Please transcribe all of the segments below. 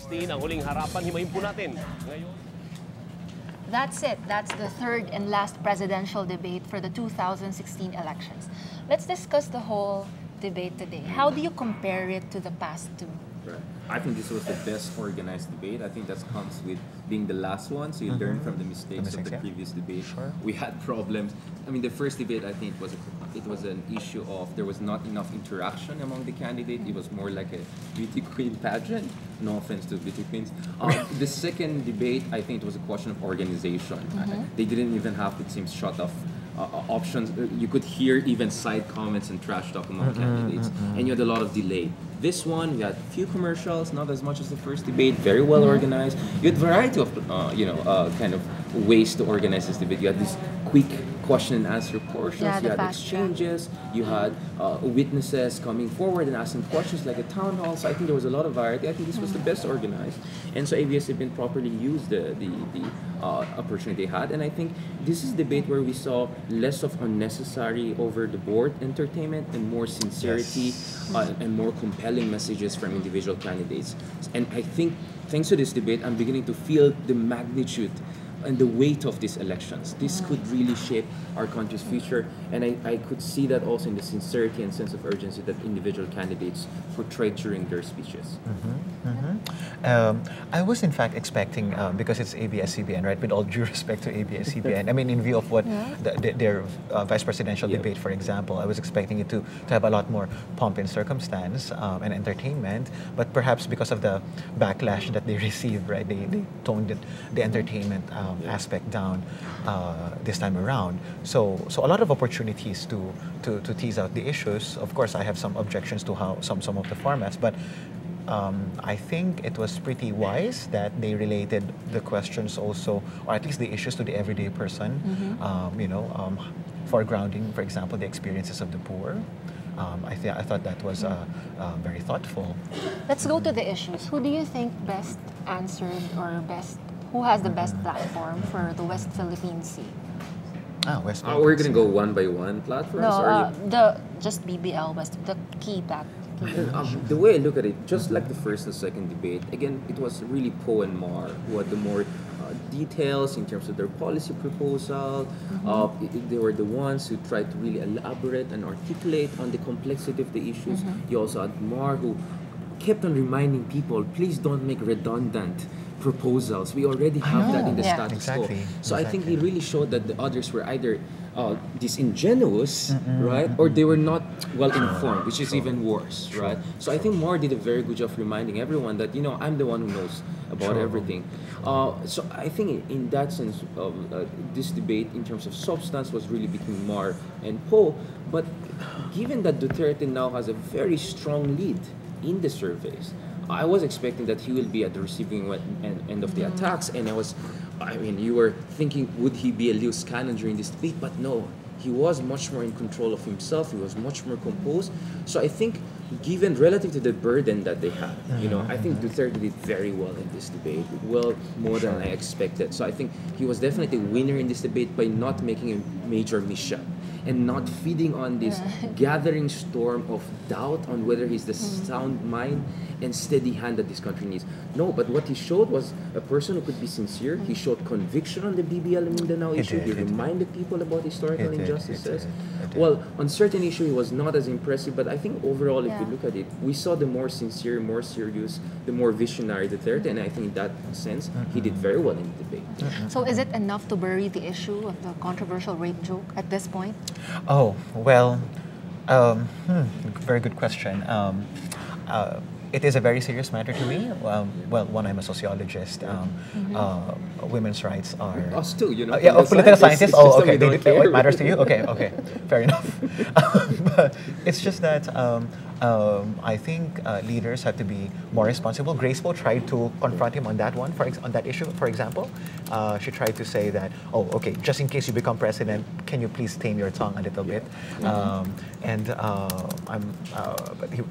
2016, ang huling harapan, himayin po natin. Ngayon. That's it. That's the third and last presidential debate for the 2016 elections. Let's discuss the whole debate today. How do you compare it to the past two? Right. I think this was the best organized debate. I think that comes with being the last one, so you learn from the mistakes of the previous debate. Sure. We had problems. I mean, the first debate, I think, it was an issue of there was not enough interaction among the candidates. It was more like a beauty queen pageant. No offense to beauty queens. The second debate, I think, it was a question of organization. They didn't even have, it seems, shut off options. You could hear even side comments and trash talk among candidates, and you had a lot of delay. This one, you had few commercials, not as much as the first debate, very well organized. You had variety of, kind of ways to organize this debate. You had this quick question and answer portions, you had exchanges, you had witnesses coming forward and asking questions like a town hall. So I think there was a lot of variety. I think this was the best organized. And so ABS-CBN properly used the opportunity they had. And I think this is a debate where we saw less of unnecessary over-the-board entertainment and more sincerity and more compelling messages from individual candidates. And I think thanks to this debate, I'm beginning to feel the magnitude and the weight of these elections. This could really shape our country's future, and I could see that also in the sincerity and sense of urgency that individual candidates portrayed during their speeches. I was in fact expecting, because it's ABS-CBN, right, with all due respect to ABS-CBN, I mean, in view of what their vice presidential debate, for example, I was expecting it to have a lot more pomp and circumstance and entertainment, but perhaps because of the backlash that they received, right, they toned the entertainment aspect down this time around. So a lot of opportunities to tease out the issues. Of course, I have some objections to how some of the formats, but I think it was pretty wise that they related the questions also, or at least the issues, to the everyday person. Foregrounding, for example, the experiences of the poor. I thought that was very thoughtful. Let's go to the issues. Who do you think best answered, or who has the best platform for the West Philippine Sea? West We're going to go one by one platforms? No, just BBL West, the key platform. The way I look at it, just like the first and second debate, again, it was really Poe and Mar who had the more details in terms of their policy proposal. They were the ones who tried to really elaborate and articulate on the complexity of the issues. You also had Mar who kept on reminding people, please don't make redundant proposals. We already have that in the status quo. So I think he really showed that the others were either disingenuous, right, or they were not well informed, which is even worse, right? So I think Mar did a very good job of reminding everyone that, I'm the one who knows about everything. So I think in that sense, this debate in terms of substance was really between Mar and Poe. But given that Duterte now has a very strong lead in the surveys, I was expecting that he will be at the receiving end of the attacks, and you were thinking, would he be a loose cannon during this debate? But no, he was much more in control of himself. He was much more composed. So I think, given relative to the burden that they had, I think Duterte did very well in this debate, well more than I expected. So I think he was definitely a winner in this debate by not making a major mishap and not feeding on this gathering storm of doubt on whether he's the sound mind and steady hand that this country needs. No, but what he showed was a person who could be sincere. He showed conviction on the BBL and Mindanao issue. He reminded people about historical injustices. Well, on certain issues, he was not as impressive, but I think overall, if you look at it, we saw the more sincere, more serious, the more visionary Duterte, and I think in that sense, he did very well in the debate. So is it enough to bury the issue of the controversial rape joke at this point? Oh, well, very good question. It is a very serious matter to me. Well, one, I'm a sociologist. Women's rights are... Oh, still, political scientists. Oh, okay. It matters to you? Okay. Fair enough. But it's just that I think leaders have to be more responsible. Grace Poe tried to confront him on that one, on that issue, for example. She tried to say that, just in case you become president, can you please tame your tongue a little bit? But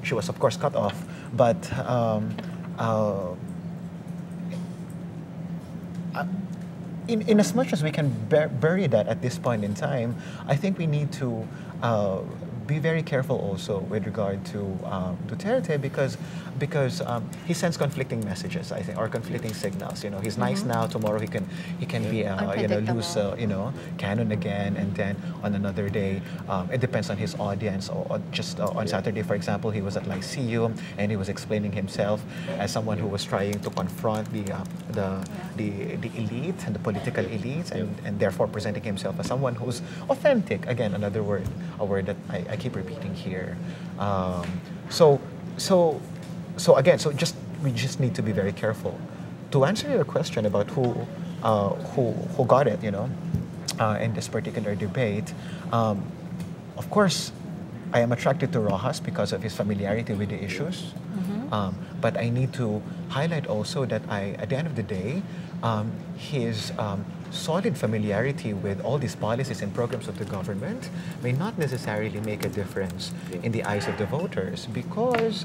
she was, of course, cut off. But in as much as we can bury that at this point in time, I think we need to be very careful also with regard to Duterte because he sends conflicting messages, I think, or conflicting signals. You know, he's nice now. Tomorrow he can be loose cannon again, and then on another day it depends on his audience. Or just on Saturday, for example, he was at Lyceum and he was explaining himself as someone who was trying to confront the elite and the political elites, and therefore presenting himself as someone who's authentic. Again, another word, a word that I keep repeating here. So we just need to be very careful. To answer your question about who got it, in this particular debate, of course, I am attracted to Roxas because of his familiarity with the issues. But I need to highlight also that at the end of the day, his solid familiarity with all these policies and programs of the government may not necessarily make a difference in the eyes of the voters because,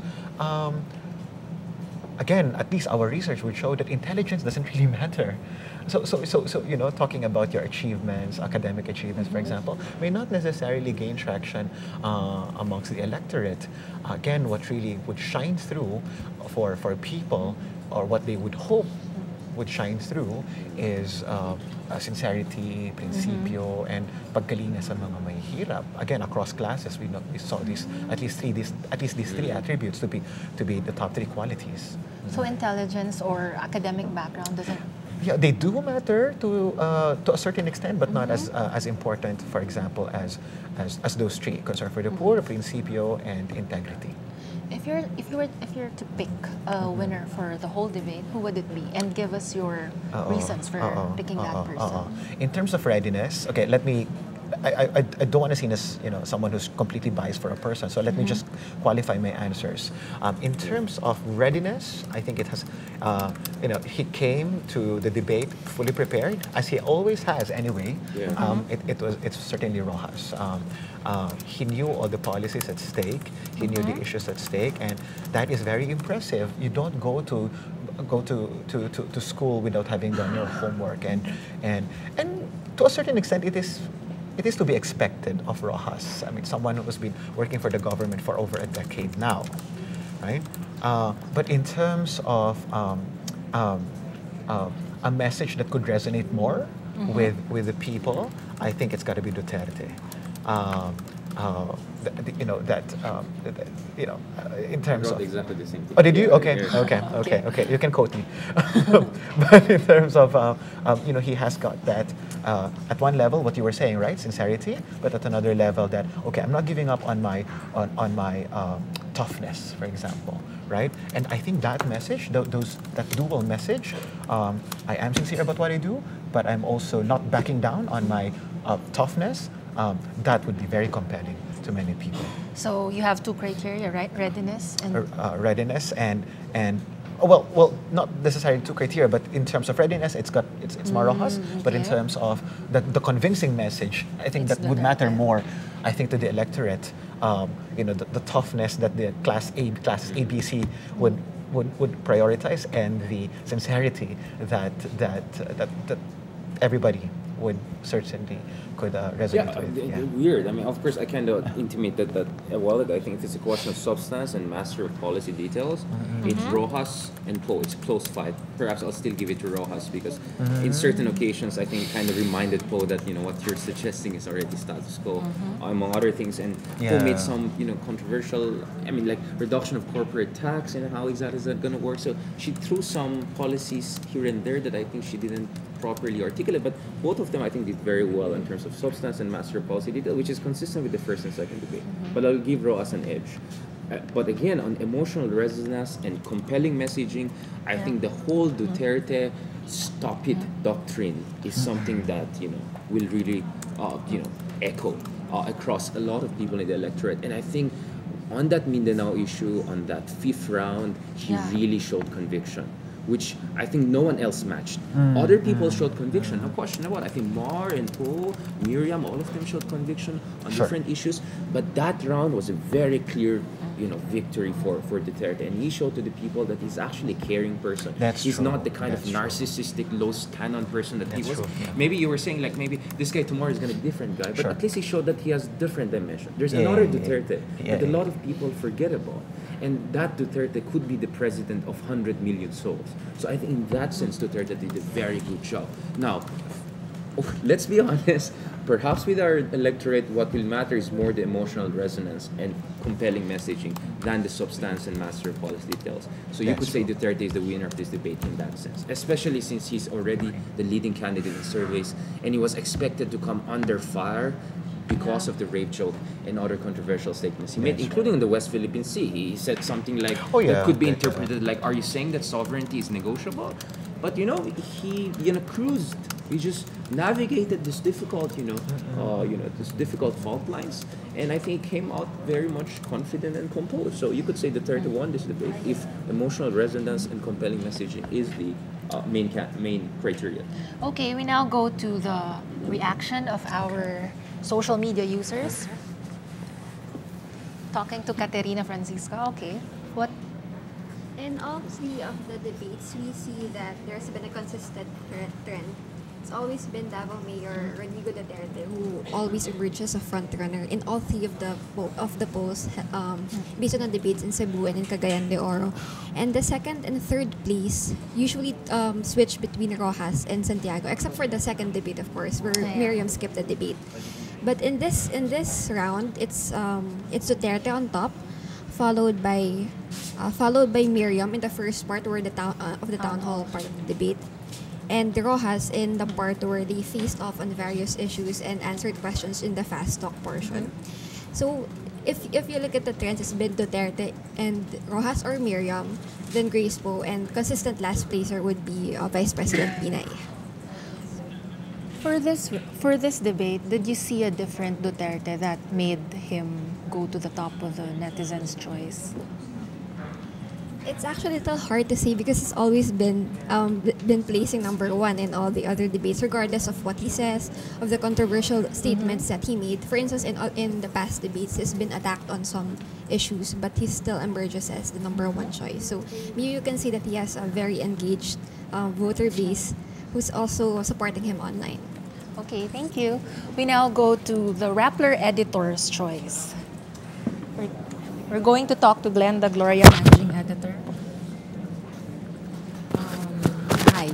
again, at least our research would show that intelligence doesn't really matter. So talking about your achievements, academic achievements, for example, may not necessarily gain traction amongst the electorate. Again, what really would shine through for people, or what they would hope would shine through, is sincerity, prinsipyo, and pagkalinga sa mga mahihirap. Again, across classes, we saw at least these three attributes to be the top three qualities. So intelligence or academic background doesn't. Yeah, they do matter to a certain extent, but not as important, for example, as those three: concern for the poor, prinsipyo, and integrity. If you're to pick a winner for the whole debate, who would it be? And give us your reasons for picking that person. In terms of readiness, okay, let me. I don't want to see as someone who's completely biased for a person, so let me just qualify my answers. In terms of readiness, I think it has, he came to the debate fully prepared, as he always has anyway. Yeah. It's certainly Roxas. He knew all the policies at stake. He knew the issues at stake, and that is very impressive. You don't go to school without having done your homework, and to a certain extent, it is to be expected of Roxas. I mean, someone who's been working for the government for over a decade now, right? But in terms of a message that could resonate more with the people, I think it's got to be Duterte. In terms of exactly the same thing. Oh, did you? Okay. You can quote me. But in terms of, he has got that at one level, what you were saying, right? Sincerity, but at another level that, okay, I'm not giving up on my toughness, for example, right? And I think that message, that dual message, I am sincere about what I do, but I'm also not backing down on my toughness. That would be very compelling to many people. So you have two criteria, right? Readiness and readiness and well, not necessarily two criteria, but in terms of readiness, it's more Roxas. Okay. But in terms of the convincing message, I think that would matter more. I think to the electorate, the toughness that the classes A, B, C would prioritize, and the sincerity that everybody would certainly could resonate with. Yeah. Weird. I mean, of course, I kind of intimated that a while ago. I think it's a question of substance and master of policy details. It's Roxas and Poe. It's a close fight. Perhaps I'll still give it to Roxas because in certain occasions, I think kind of reminded Poe that what you're suggesting is already status quo, among other things. And Poe made some controversial. I mean, like reduction of corporate tax and how exactly is that going to work? So she threw some policies here and there that I think she didn't properly articulate, but both of them I think did very well in terms of substance and master policy detail, which is consistent with the first and second debate. But I'll give Roxas an edge. But again, on emotional resonance and compelling messaging, I think the whole Duterte stop it doctrine is something that will really echo across a lot of people in the electorate. And I think on that Mindanao issue, on that fifth round, he really showed conviction, which I think no one else matched. Other people showed conviction, no question about it. I think Mar and Poe, Miriam, all of them showed conviction on different issues. But that round was a very clear victory for Duterte, and he showed to the people that he's actually a caring person. That's he's true. not the kind That's of true. narcissistic, low canon person that he That's was. true, yeah. Maybe you were saying like maybe this guy tomorrow is gonna be a different guy, but Sure. at least he showed that he has different dimension. There's Yeah, another yeah, yeah. Duterte Yeah, that a yeah. lot of people forget about. And that Duterte could be the president of 100 million souls. So I think in that sense, Duterte did a very good job. Now, let's be honest, perhaps with our electorate, what will matter is more the emotional resonance and compelling messaging than the substance and master policy details. So you That's could say true. Duterte is the winner of this debate in that sense, especially since he's already the leading candidate in surveys and he was expected to come under fire because of the rape joke and other controversial statements he made, That's including in the West Philippine Sea. He said something like, Oh, yeah, that could be that- interpreted like, are you saying that sovereignty is negotiable? But he cruised. He just navigated this difficult, this difficult fault lines, and I think he came out very much confident and composed. So you could say the 31 this debate if emotional resonance and compelling messaging is the main criteria. Okay, we now go to the reaction of our social media users. Talking to Caterina Francisca. Okay, what? In all three of the debates, we see that there's been a consistent trend. It's always been Davao Mayor Rodrigo Duterte who always emerges as a frontrunner in all three of the polls, based on the debates in Cebu and in Cagayan de Oro. And the second and third place usually switch between Rojas and Santiago, except for the second debate, of course, where Yeah. Miriam skipped the debate. But in this round, it's Duterte on top, followed by Miriam in the first part where the town hall part of the debate, and Rojas in the part where they faced off on various issues and answered questions in the fast talk portion. So if you look at the trends, it's been Duterte and Rojas or Miriam, then Grace Poe, and consistent last placer would be Vice President Pinay. For this debate, did you see a different Duterte that made him go to the top of the netizens' choice? It's actually a little hard to say because it's always been placing number one in all the other debates, regardless of what he says, of the controversial statements that he made. For instance, in the past debates, he's been attacked on some issues, but he still emerges as the number one choice. So maybe you can say that he has a very engaged voter base who's also supporting him online. Okay, thank you. We now go to the Rappler editor's choice. We're going to talk to Glenda Gloria, managing editor. Hi.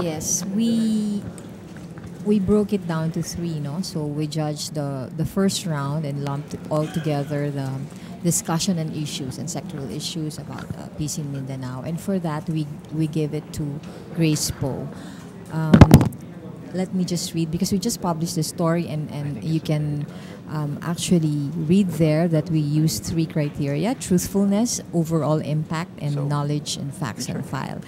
Yes, we broke it down to three, no? So we judged the first round and lumped it all together, the discussion and issues and sectoral issues about peace in Mindanao. And for that, we gave it to Grace Poe. Let me just read, because we just published the story, and you can actually read there that we used three criteria: truthfulness, overall impact, and knowledge and facts on file.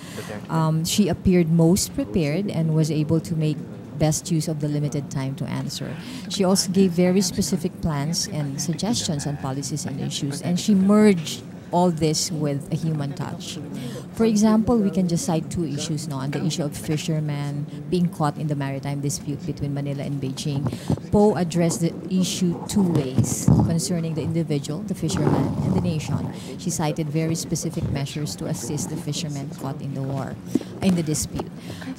She appeared most prepared and was able to make best use of the limited time to answer. She also gave very specific plans and suggestions on policies and issues, and she merged all this with a human touch. For example, we can just cite two issues now. On the issue of fishermen being caught in the maritime dispute between Manila and Beijing, Poe addressed the issue two ways: concerning the individual, the fisherman, and the nation. She cited very specific measures to assist the fishermen caught in the dispute.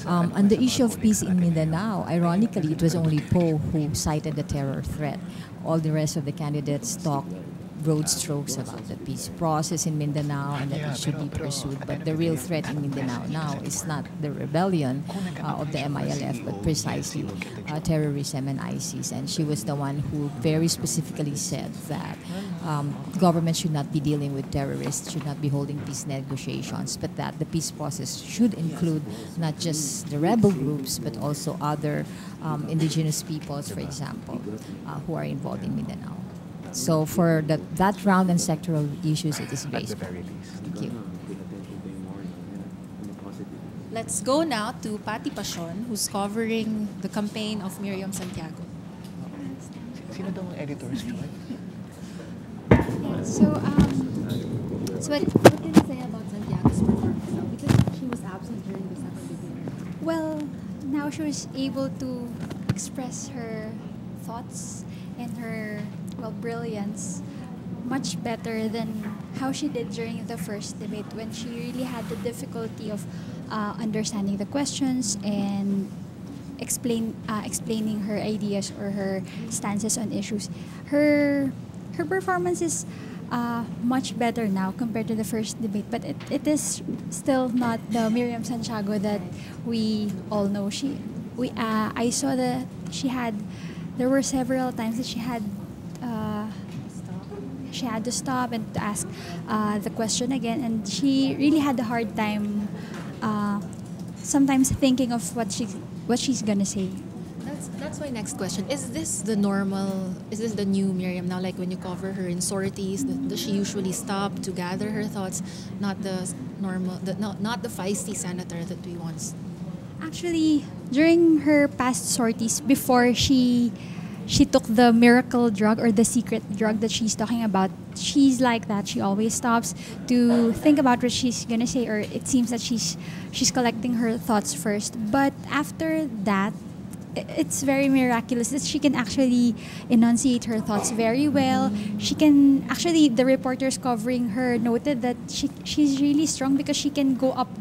On the issue of peace in Mindanao, ironically, it was only Poe who cited the terror threat. All the rest of the candidates talked broad strokes about the peace process in Mindanao and that it should be pursued. But the real threat in Mindanao now is not the rebellion of the MILF, but precisely terrorism and ISIS. And she was the one who very specifically said that government should not be dealing with terrorists, should not be holding peace negotiations, but that the peace process should include not just the rebel groups, but also other indigenous peoples, for example, who are involved in Mindanao. So for that round and sectoral issues, it is At based. the very least. Thank you. Let's go now to Patty Pasion, who's covering the campaign of Miriam Santiago. Sino daw ang editor's choice? So, what can you say about Santiago's performance now? Because she was absent during the second debate. Well, now she was able to express her thoughts and her, brilliance much better than how she did during the first debate when she really had the difficulty of understanding the questions and explaining her ideas or her stances on issues. Her performance is much better now compared to the first debate, but it is still not the Miriam Santiago that we all know. I saw that there were several times that she had to stop and to ask the question again, and she really had a hard time sometimes thinking of what she's gonna say. That's my next question. Is this the new Miriam now? Like when you cover her in sorties, does she usually stop to gather her thoughts? Not the not the feisty senator that we once. Actually, during her past sorties, before she took the miracle drug or the secret drug that she's talking about, she's like that. She always stops to think about what she's gonna say, or it seems that she's collecting her thoughts first. But after that, it's very miraculous that she can actually enunciate her thoughts very well. She can actually, the reporters covering her noted that she's really strong because she can go up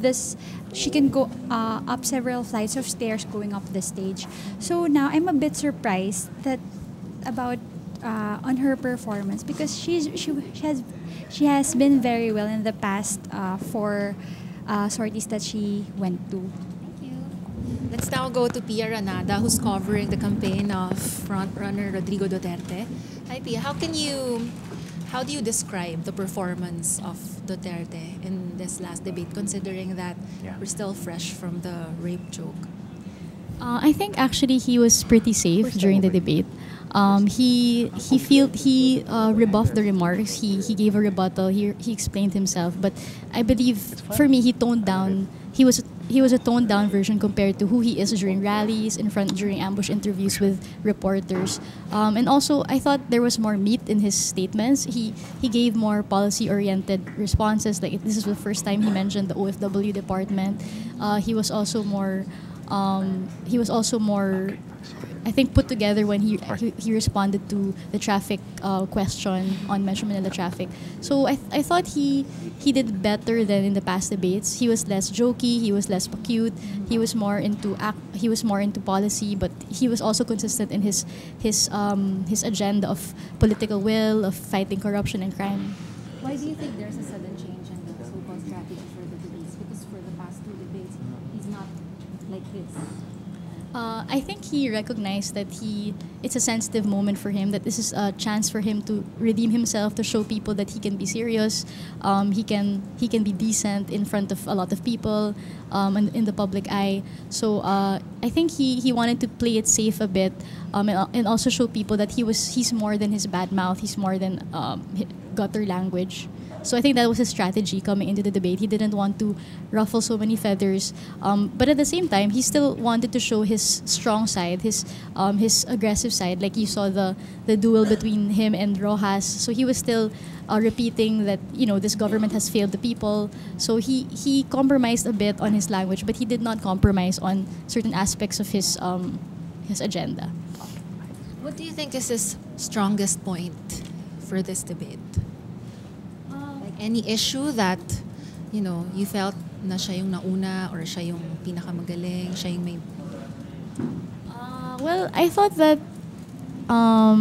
up several flights of stairs going up the stage. So now I'm a bit surprised about on her performance because she has been very well in the past four sorties that she went to. Let's now go to Pia Ranada, who's covering the campaign of frontrunner Rodrigo Duterte. Hi, Pia. How do you describe the performance of Duterte in this last debate, considering that we're still fresh from the rape joke? I think actually he was pretty safe during the debate. He rebuffed the remarks. He gave a rebuttal. He explained himself. But I believe for me he toned down. He was a toned down version compared to who he is during rallies, during ambush interviews with reporters. And also I thought there was more meat in his statements. He gave more policy oriented responses. Like this is the first time he mentioned the OFW department. He was also more I think put together when he responded to the traffic question on Metro Manila traffic. So I thought he did better than in the past debates. He was less jokey, he was less cute, he was more into policy, but he was also consistent in his agenda of political will, of fighting corruption and crime. Why do you think there's a sudden change in the so-called strategy for the debates? Because for the past two debates, he's not like this. I think he recognized that it's a sensitive moment for him, that this is a chance for him to redeem himself, to show people that he can be serious, he can be decent in front of a lot of people, and in the public eye. So I think he wanted to play it safe a bit, and also show people that he's more than his bad mouth, he's more than gutter language. So I think that was his strategy coming into the debate. He didn't want to ruffle so many feathers, but at the same time, he still wanted to show his strong side, his aggressive side. Like you saw the duel between him and Rojas. So he was still repeating that this government has failed the people. So he compromised a bit on his language, but he did not compromise on certain aspects of his agenda. What do you think is his strongest point for this debate? Any issue that, you felt na siya yung nauna or siya yung pinakamagaling, siya yung may... Well, I thought that... I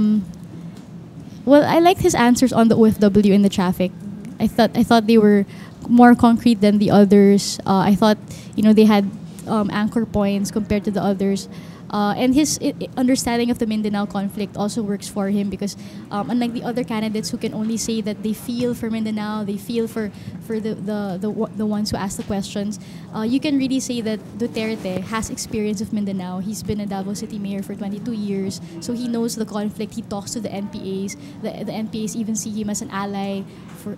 liked his answers on the OFW and the traffic. I thought they were more concrete than the others. I thought, they had anchor points compared to the others. And his understanding of the Mindanao conflict also works for him because unlike the other candidates who can only say that they feel for Mindanao, they feel for the ones who ask the questions, you can really say that Duterte has experience of Mindanao. He's been a Davao City mayor for 22 years, so he knows the conflict. He talks to the NPAs. The NPAs even see him as an ally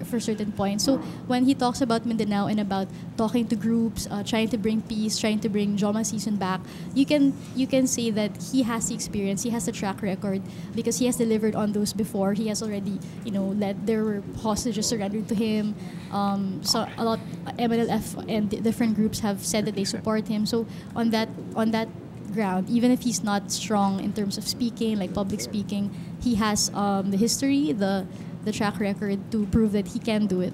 for certain points. So when he talks about Mindanao and about talking to groups, trying to bring peace, trying to bring Joma season back, you can say that he has the experience, he has the track record because he has delivered on those before. He has already, there were hostages surrendered to him. So a lot MNLF and different groups have said that they support him. So on that ground, even if he's not strong in terms of speaking, like public speaking, he has the history, the the track record to prove that he can do it.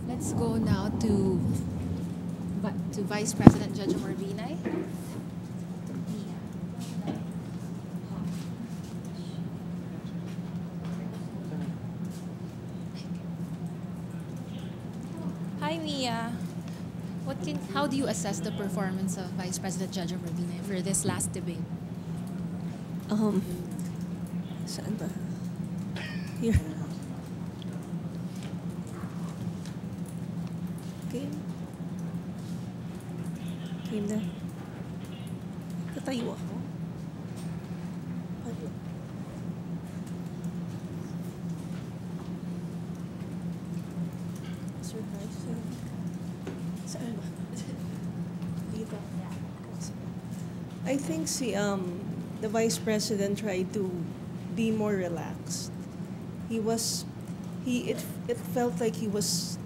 Let's go now to Vice President Judge Morbinay. Hi, Mia. How do you assess the performance of Vice President Judge Morbinay for this last debate? Saan ba? Here. Game na. Katayo ako. Surprise. Saan ba? Dito. I think the Vice President tried to be more relaxed. It felt like he was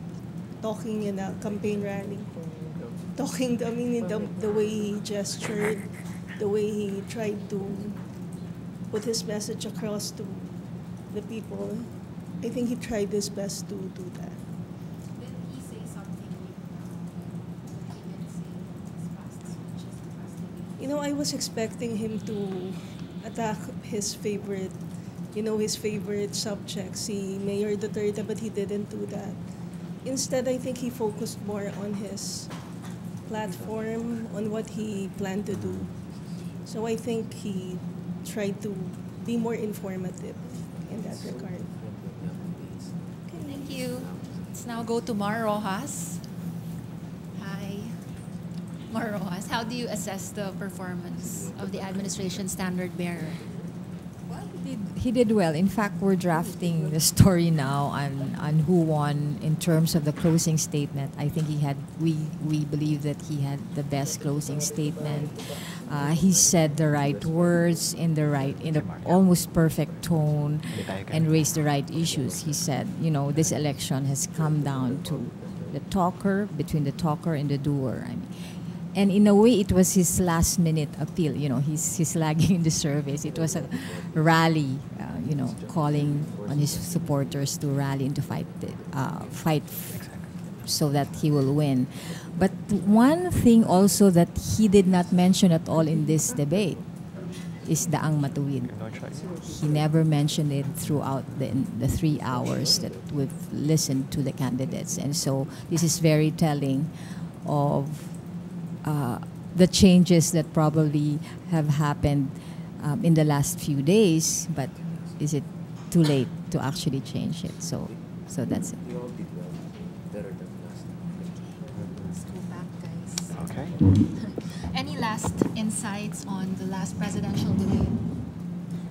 talking in a campaign rally. The way he gestured, the way he tried to put his message across to the people. I think he tried his best to do that. Did he say something he didn't say his past speeches, his past debate? I was expecting him to attack his favorite subject, si Mayor Duterte, but he didn't do that. Instead, I think he focused more on his platform, on what he planned to do. So I think he tried to be more informative in that regard. Okay, thank you. Let's now go to Mar Rojas. Hi. Mar Rojas, how do you assess the performance of the administration standard bearer? He did well. In fact, we're drafting the story now on who won in terms of the closing statement. I think we believe that he had the best closing statement. He said the right words in the almost perfect tone and raised the right issues. He said, this election has come down to between the talker and the doer. And in a way, it was his last-minute appeal. He's lagging in the surveys. It was a rally, calling on his supporters to rally and to fight so that he will win. But one thing also that he did not mention at all in this debate is Daang Matuwid. He never mentioned it throughout the 3 hours that we've listened to the candidates. And so this is very telling of the changes that probably have happened in the last few days, but is it too late to actually change it? So that's it. We all did well, better than last time. Let's go back, guys. Okay. Any last insights on the last presidential debate?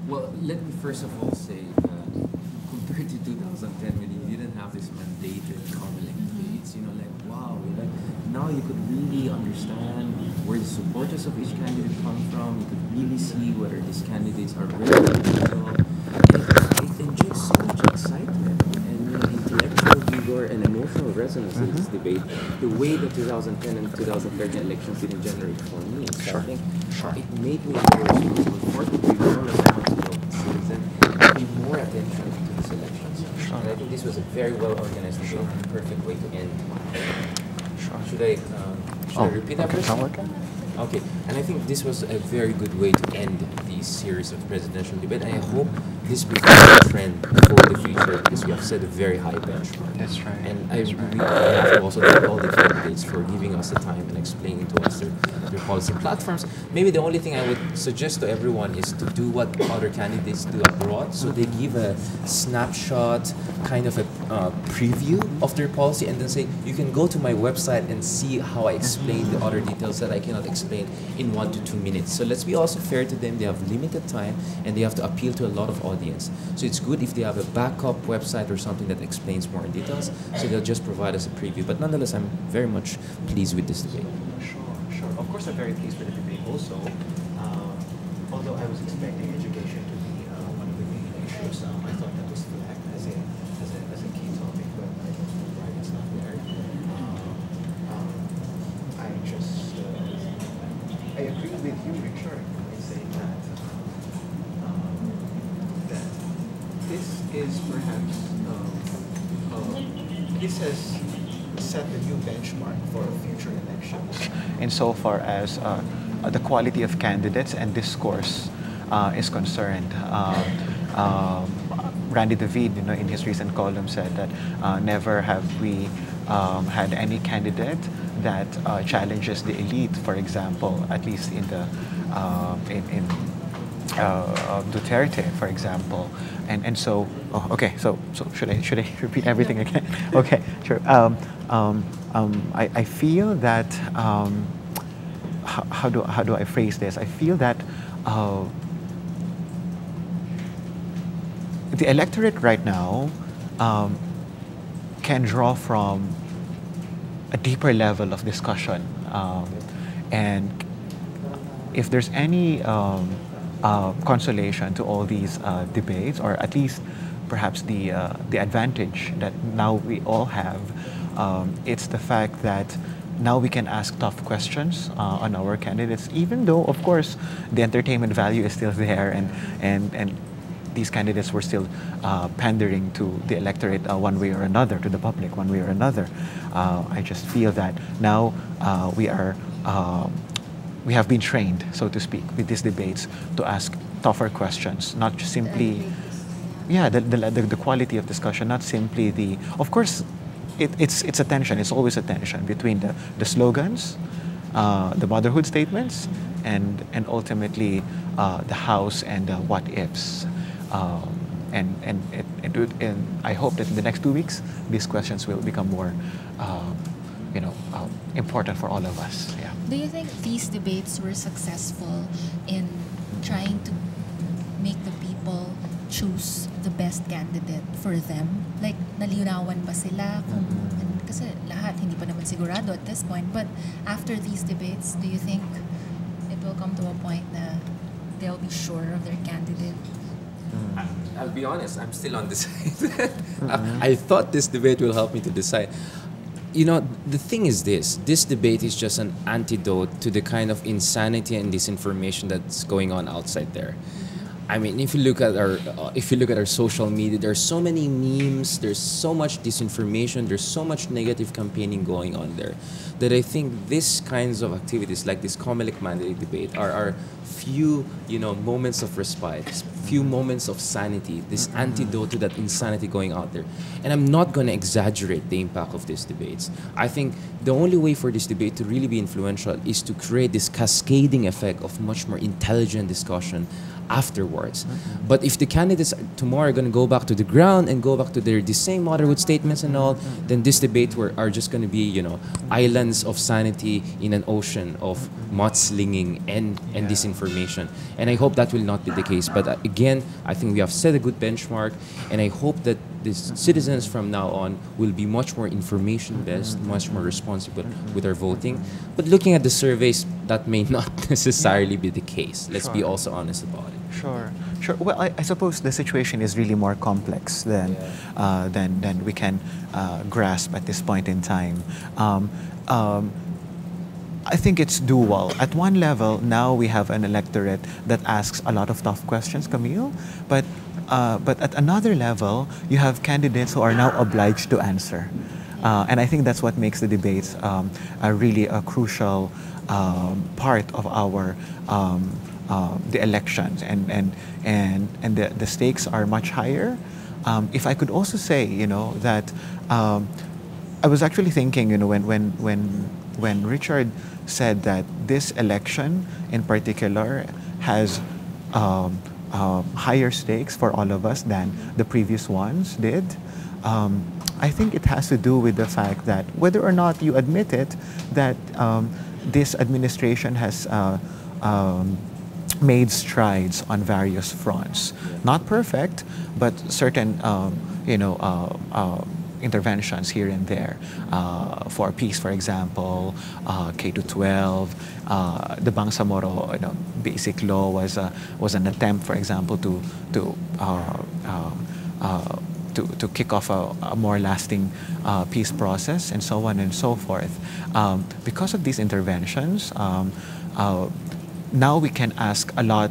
Well, let me first of all say, compared to 2010, when you didn't have this mandated coming debates, wow, now you could really understand where the supporters of each candidate come from. You could really see whether these candidates are ready to job. It enjoys so much excitement and intellectual vigor and emotional resonance in this debate. The way the 2010 and 2013 elections didn't generate for me. So I think it made me more responsible to be more responsible citizen, pay more attention to these elections. And I think this was a very well organized debate and a perfect way to end. Should I repeat that first? Okay, and I think this was a very good way to end the series of presidential debate. And I hope this becomes a trend for the future because we have set a very high benchmark. That's right. And we have to also thank all the candidates for giving us the time and explaining to us their policy platforms. Maybe the only thing I would suggest to everyone is to do what other candidates do abroad. So they give a snapshot, kind of a preview of their policy, and then say, you can go to my website and see how I explain the other details that I cannot explain in 1 to 2 minutes. So let's be also fair to them. They have limited time and they have to appeal to a lot of audience. So it's good if they have a backup website or something that explains more in details. So they'll just provide us a preview. But nonetheless, I'm very much pleased with this debate. Sure. Of course, I'm very pleased with the debate also. Although I was expecting education to be one of the main issues, I thought that was flagged as a key topic, but I don't know why it's not there. I agree with you, Richard, in saying that this is perhaps this has set a new benchmark for future elections insofar as the quality of candidates and discourse is concerned. Randy David, in his recent column said that never have we had any candidate that challenges the elite, for example, at least in the in Duterte, for example, and so okay. So should I repeat everything again? Okay, sure. I feel that how do I phrase this? I feel that the electorate right now can draw from a deeper level of discussion, and if there's any consolation to all these debates, or at least perhaps the advantage that now we all have, it's the fact that now we can ask tough questions on our candidates, even though, of course, the entertainment value is still there, and these candidates were still pandering to the electorate one way or another, to the public one way or another. I just feel that now we have been trained, so to speak, with these debates to ask tougher questions, not just simply, the quality of discussion, not simply the, of course, it's a tension, it's always a tension between the slogans, the motherhood statements, and ultimately the hows and the what ifs. And I hope that in the next 2 weeks, these questions will become more, important for all of us. Yeah. Do you think these debates were successful in trying to make the people choose the best candidate for them? Like, nalinawan ba sila? Kasi lahat hindi pa naman sigurado at this point. But after these debates, do you think it will come to a point na they'll be sure of their candidate? I'll be honest, I'm still undecided. I thought this debate will help me to decide. The thing is this debate is just an antidote to the kind of insanity and disinformation that's going on outside there. I mean, if you look at our social media, there's so many memes, there's so much disinformation, there's so much negative campaigning going on there, that I think these kinds of activities, like this Comelec mandate debate, are few moments of respite, few moments of sanity, this antidote to that insanity going out there. And I'm not going to exaggerate the impact of these debates. I think the only way for this debate to really be influential is to create this cascading effect of much more intelligent discussion afterwards. But if the candidates tomorrow are going to go back to the ground and go back to their same motherhood statements and all, then this debate are just going to be, islands of sanity in an ocean of mudslinging and disinformation. And I hope that will not be the case. But again, I think we have set a good benchmark, and I hope that the citizens from now on will be much more information-based, much more responsible with their voting. But looking at the surveys, that may not necessarily be the case. Let's be also honest about it. Sure. Well, I suppose the situation is really more complex than we can grasp at this point in time. I think it's dual. At one level, now we have an electorate that asks a lot of tough questions, Camille, but at another level, you have candidates who are now obliged to answer. And I think that's what makes the debates really a crucial part of our the elections, and the stakes are much higher. If I could also say, that I was actually thinking, when Richard said that this election in particular has higher stakes for all of us than the previous ones did. I think it has to do with the fact that whether or not you admit it, that this administration has made strides on various fronts. Not perfect, but certain, interventions here and there. For peace, for example, K-12, the Bangsamoro basic law was an attempt, for example, to kick off a more lasting peace process, and so on and so forth. Because of these interventions, now we can ask a lot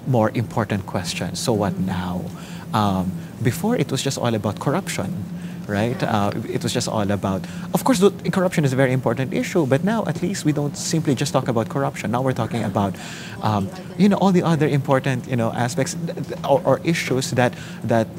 more important questions. So what now? before it was just all about corruption, right? It was just all about, of course, corruption is a very important issue, but now at least we don't simply just talk about corruption. Now we're talking about, all the other important, aspects or issues that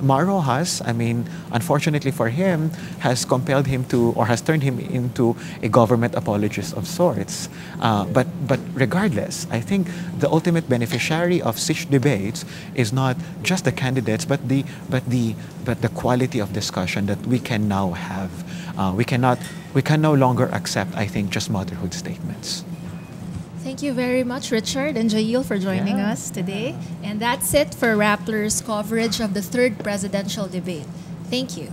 Mar Rojas, I mean, unfortunately for him, has compelled him to, or has turned him into a government apologist of sorts. But regardless, I think the ultimate beneficiary of such debates is not just the candidates, but the quality of discussion that we can now have. We can no longer accept, I think, just motherhood statements. Thank you very much, Richard and Jail, for joining us today. And that's it for Rappler's coverage of the third presidential debate. Thank you.